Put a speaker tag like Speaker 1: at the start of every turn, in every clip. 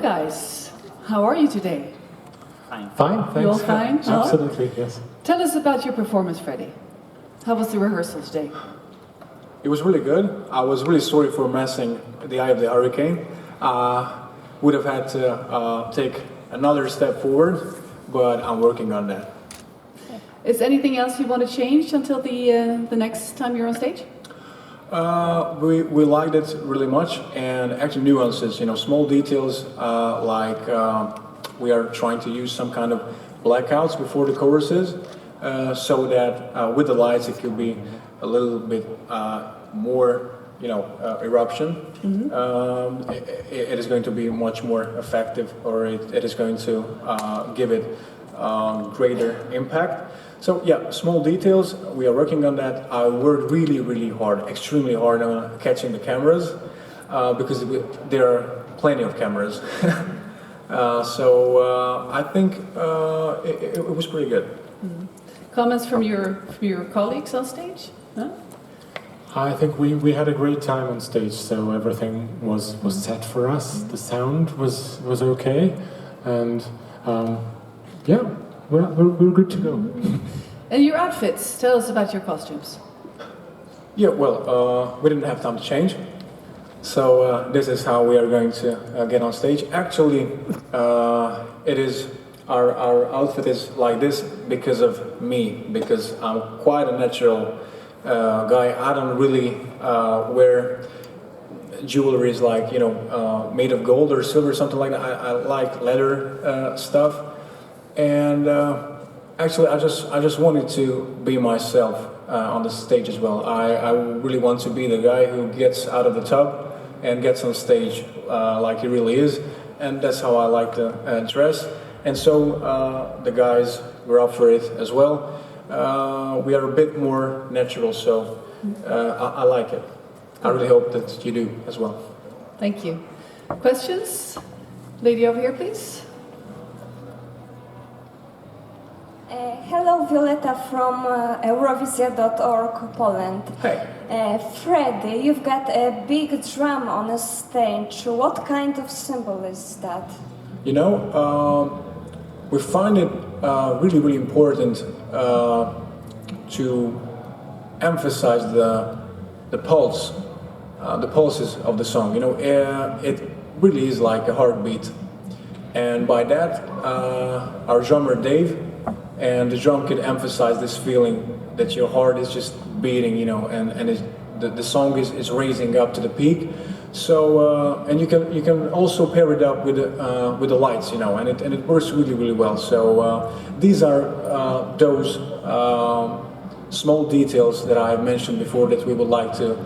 Speaker 1: guys. How are you today?
Speaker 2: Fine.
Speaker 3: Fine, thanks.
Speaker 1: You all fine?
Speaker 3: Absolutely, yes.
Speaker 1: Tell us about your performance, Freddie. How was the rehearsal today?
Speaker 4: It was really good. I was really sorry for missing the Eye of the Hurricane. Would have had to take another step forward, but I'm working on that.
Speaker 1: Is anything else you want to change until the next time you're on stage?
Speaker 4: We liked it really much, and actually nuances, small details like we are trying to use some kind of blackouts before the choruses, so that with the lights it could be a little bit more, eruption. Mm-hmm. It is going to be much more effective, or it is going to give it greater impact. So yeah, small details, we are working on that. I worked really hard, extremely hard on catching the cameras, because there are plenty of cameras. So I think it was pretty good.
Speaker 1: Mm-hmm. Comments from your colleagues on stage? Huh?
Speaker 3: I think we had a great time on stage, so everything was set for us. The sound was okay, and yeah, we're good to go.
Speaker 1: And your outfits, tell us about your costumes.
Speaker 4: Yeah, well, we didn't have time to change, so this is how we are going to get on stage. Actually, it is our outfit is like this because of me, because I'm quite a natural guy. I don't really wear jewelry like made of gold or silver, something like that. I like leather stuff, and actually I just wanted to be myself on the stage as well. I really want to be the guy who gets out of the tub and gets on stage like he really is, and that's how I like to dress. And so the guys were up for it as well. We are a bit more natural, so I like it. I really hope that you do as well.
Speaker 1: Thank you. Questions? Lady over here, please.
Speaker 5: Hello, Violeta from Eurovision.org, Poland.
Speaker 4: Hey.
Speaker 5: Freddie, you've got a big drum on a stage. What kind of symbol is that?
Speaker 4: We find it really important to emphasize the pulse, the pulses of the song. It really is like a heartbeat, and by that, our drummer Dave and the drum could emphasize this feeling that your heart is just beating, and the song is raising up to the peak. So and you can also pair it up with the lights, and it works really well. So these are those small details that I have mentioned before that we would like to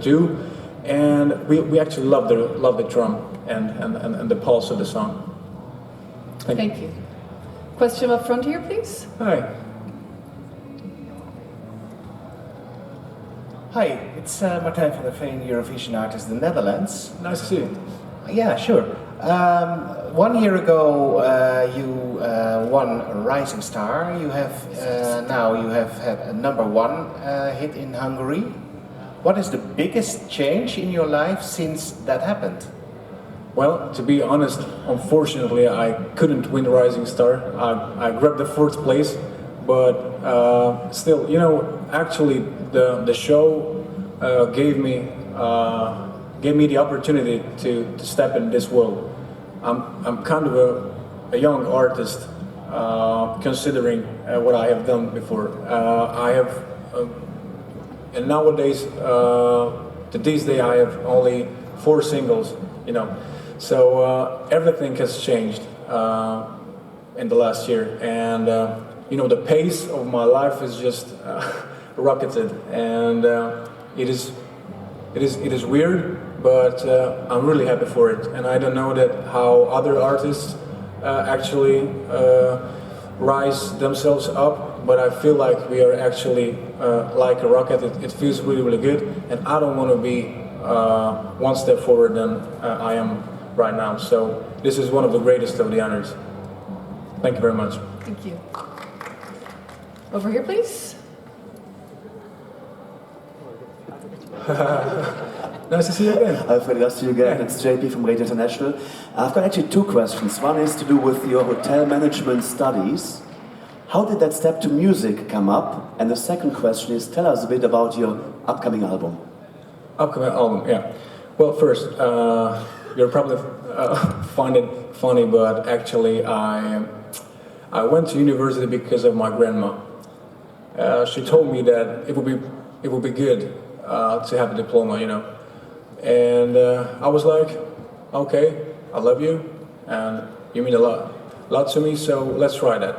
Speaker 4: do, and we actually love the drum and the pulse of the song.
Speaker 1: Thank you. Question up front here, please.
Speaker 4: Hi.
Speaker 6: Hi, it's Martijn van der Veen, Eurovision artist in the Netherlands.
Speaker 4: Nice to see you.
Speaker 6: Yeah, sure. 1 year ago, you won Rising Star. You have now you have had a #1 hit in Hungary. What is the biggest change in your life since that happened?
Speaker 4: Well, to be honest, unfortunately, I couldn't win Rising Star. I grabbed the 4th place, but still, actually, the show gave me the opportunity to step in this world. I'm kind of a young artist, considering what I have done before. I have, and nowadays, to this day, I have only 4 singles, So everything has changed in the last year, and the pace of my life is just rocketed, and it is weird, but I'm really happy for it, and I don't know how other artists actually rise themselves up, but I feel like we are actually like a rocket. It feels really good, and I don't want to be one step forward than I am right now. So this is one of the greatest of the honors. Thank you very much.
Speaker 1: Thank you. Over here, please.
Speaker 4: Nice to see you again.
Speaker 2: Hi Freddie, nice to see you again.
Speaker 4: Yeah.
Speaker 2: It's JP from Radio International. I've got actually two questions. One is to do with your hotel management studies. How did that step to music come up? And the second question is, tell us a bit about your upcoming album.
Speaker 4: Upcoming album, yeah. Well, first, you'll probably find it funny, but actually I went to university because of my grandma. She told me that it would be good to have a diploma, you know. And I was like, okay, I love you, and you mean a lot to me, so let's try that.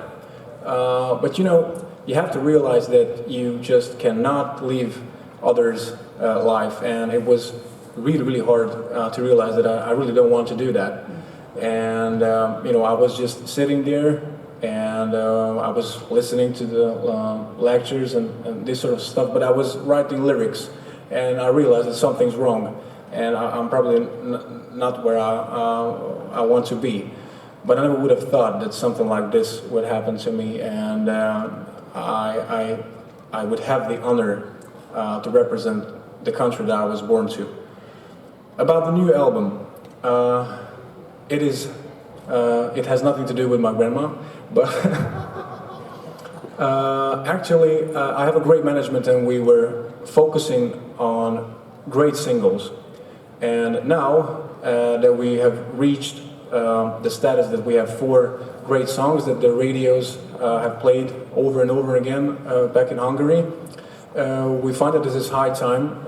Speaker 4: But you know, you have to realize that you just cannot live others' life, and it was really hard to realize that I really don't want to do that. And you know, I was just sitting there, and I was listening to the lectures and this sort of stuff, but I was writing lyrics, and I realized that something's wrong, and I'm probably not where I want to be. But I never would have thought that something like this would happen to me, and I would have the honor to represent the country that I was born to. About the new album, it has nothing to do with my grandma, but actually I have a great management, and we were focusing on great singles. And now that we have reached the status that we have 4 great songs that the radios have played over and over again back in Hungary, we find that this is high time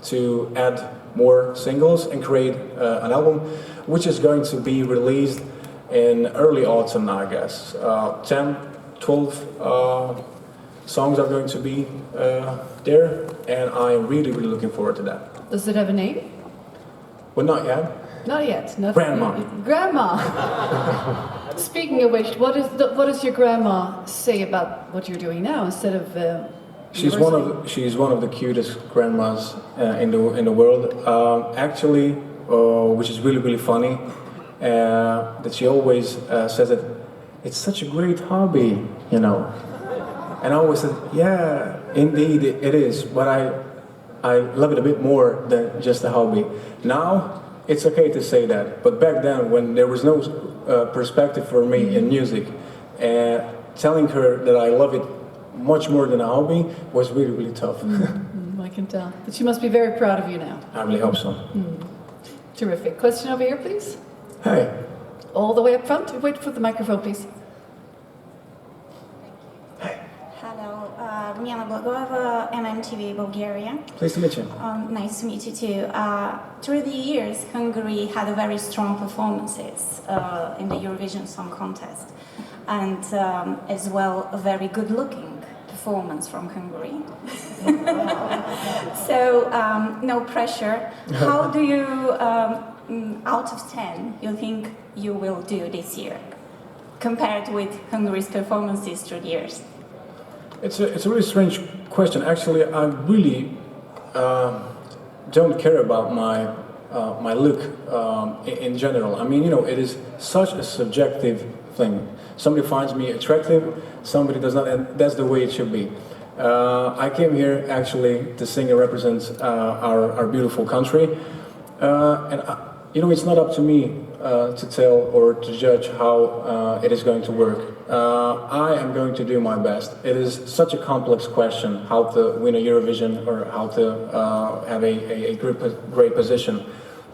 Speaker 4: to add more singles and create an album which is going to be released in early autumn, I guess. 10, 12 songs are going to be there, and I'm really looking forward to that.
Speaker 1: Does it have a name?
Speaker 4: Well, not yet.
Speaker 1: Not yet. Not
Speaker 4: Grandma.
Speaker 1: Grandma. Speaking of which, what does your grandma say about what you're doing now instead of?
Speaker 4: She's one of the cutest grandmas in the world. Actually, which is really funny, that she always says that it's such a great hobby, you know. And I always said, yeah, indeed it is, but I love it a bit more than just a hobby. Now, it's okay to say that, but back then, when there was no perspective for me in music, telling her that I love it much more than a hobby was really tough.
Speaker 1: I can tell. But she must be very proud of you now.
Speaker 4: I really hope so.
Speaker 1: Terrific. Question over here, please.
Speaker 4: Hey.
Speaker 1: All the way up front. Wait for the microphone, please.
Speaker 7: Hello, Rumiana Blagova, MMTV Bulgaria.
Speaker 4: Pleased to meet you.
Speaker 7: Nice to meet you too. Through the years, Hungary had a very strong performances in the Eurovision Song Contest, and as well a very good-looking performance from Hungary. So, no pressure. How do you, out of 10, you think you will do this year, compared with Hungary's performances through the years?
Speaker 4: It's a really strange question. Actually, I really don't care about my look in general. I mean, you know, it is such a subjective thing. Somebody finds me attractive, somebody does not, and that's the way it should be. I came here actually to sing and represent our beautiful country, and you know, it's not up to me to tell or to judge how it is going to work. I am going to do my best. It is such a complex question, how to win a Eurovision or how to have a great position.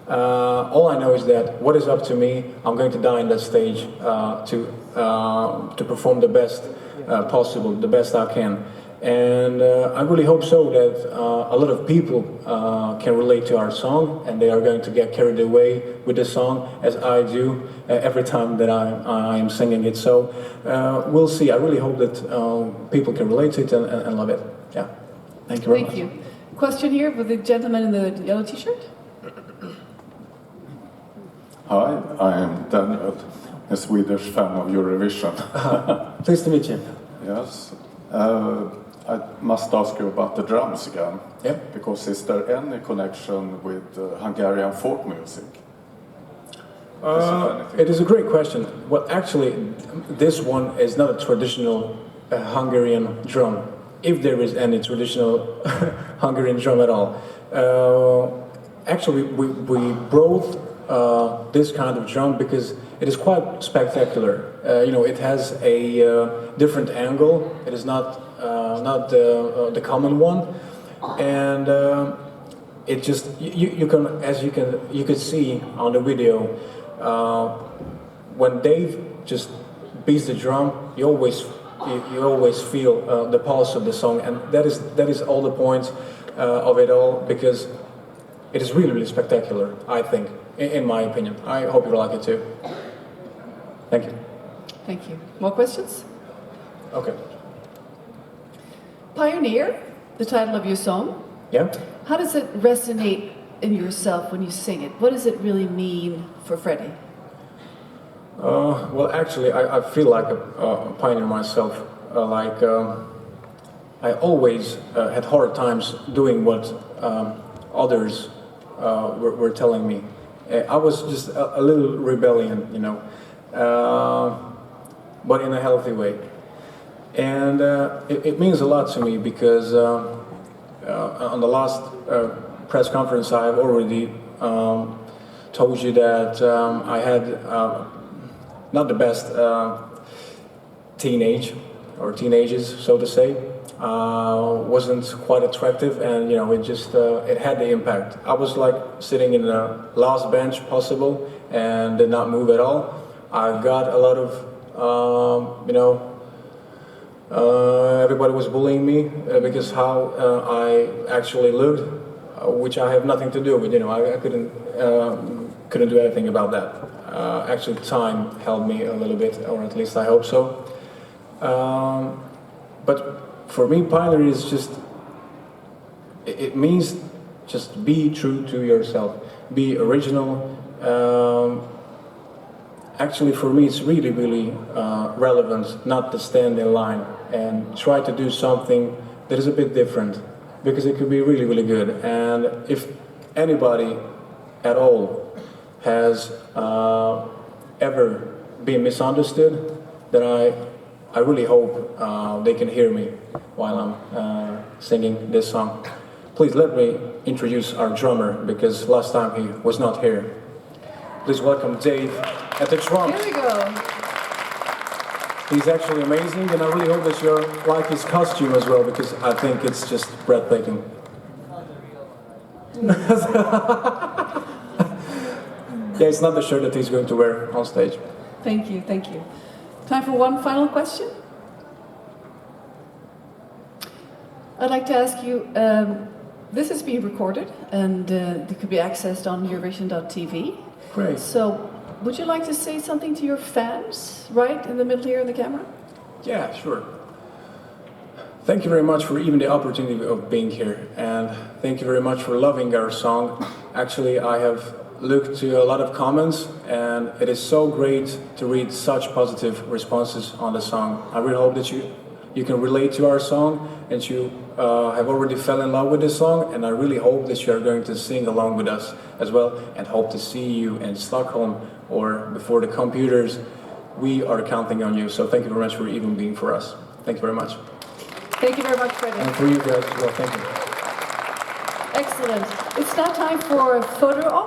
Speaker 4: All I know is that what is up to me, I'm going to die on that stage to perform the best possible, the best I can. And I really hope so that a lot of people can relate to our song, and they are going to get carried away with the song, as I do every time that I am singing it. So we'll see. I really hope that people can relate to it and love it. Yeah. Thank you very much.
Speaker 1: Thank you. Question here with the gentleman in the yellow t-shirt.
Speaker 8: Hi, I am Daniel, a Swedish fan of Eurovision.
Speaker 4: Pleased to meet you.
Speaker 8: Yes. I must ask you about the drums again.
Speaker 4: Yeah.
Speaker 8: Because is there any connection with Hungarian folk music?
Speaker 4: It is a great question. Well, actually, this one is not a traditional Hungarian drum, if there is any traditional Hungarian drum at all. Actually, we brought this kind of drum because it is quite spectacular. It has a different angle. It is not the common one, and it just you can see on the video when Dave just beats the drum, you always feel the pulse of the song, and that is all the point of it all, because it is really, really spectacular, I think, in my opinion. I hope you like it too. Thank you.
Speaker 1: Thank you. More questions?
Speaker 4: Okay.
Speaker 1: Pioneer, the title of your song.
Speaker 4: Yeah?
Speaker 1: How does it resonate in yourself when you sing it? What does it really mean for Freddie?
Speaker 4: Well, actually, I feel like a pioneer myself. I always had hard times doing what others were telling me. I was just a little rebellion, but in a healthy way. And it means a lot to me because on the last press conference I have already told you that I had not the best teenagers, so to say. Wasn't quite attractive, and it had the impact. I was like sitting in the last bench possible and did not move at all. I got a lot of everybody was bullying me because how I actually looked, which I have nothing to do with. I couldn't do anything about that. Actually, time helped me a little bit, or at least I hope so. But for me, pioneer is just, it means just be true to yourself, be original. Actually, for me, it's really, really relevant not to stand in line and try to do something that is a bit different, because it could be really, really good. And if anybody at all has ever been misunderstood, then I really hope they can hear me while I'm singing this song. Please let me introduce our drummer, because last time he was not here. Please welcome Dave at the drums.
Speaker 1: Here we go.
Speaker 4: He's actually amazing, and I really hope that you like his costume as well, because I think it's just breathtaking. Yeah, it's not the shirt that he's going to wear on stage.
Speaker 1: Thank you, thank you. Time for one final question. I'd like to ask you, this is being recorded and it could be accessed on Eurovision.tv.
Speaker 4: Great.
Speaker 1: So, would you like to say something to your fans, right in the middle here in the camera?
Speaker 4: Yeah, sure. Thank you very much for even the opportunity of being here, and thank you very much for loving our song. Actually, I have looked to a lot of comments, and it is so great to read such positive responses on the song. I really hope that you can relate to our song, and you have already fell in love with this song, and I really hope that you are going to sing along with us as well, and hope to see you in Stockholm or before the computers. We are counting on you, so thank you very much for even being for us. Thank you very much.
Speaker 1: Thank you very much, Freddie.
Speaker 4: And for you guys as well, thank you.
Speaker 1: Excellent. It's now time for a photo op.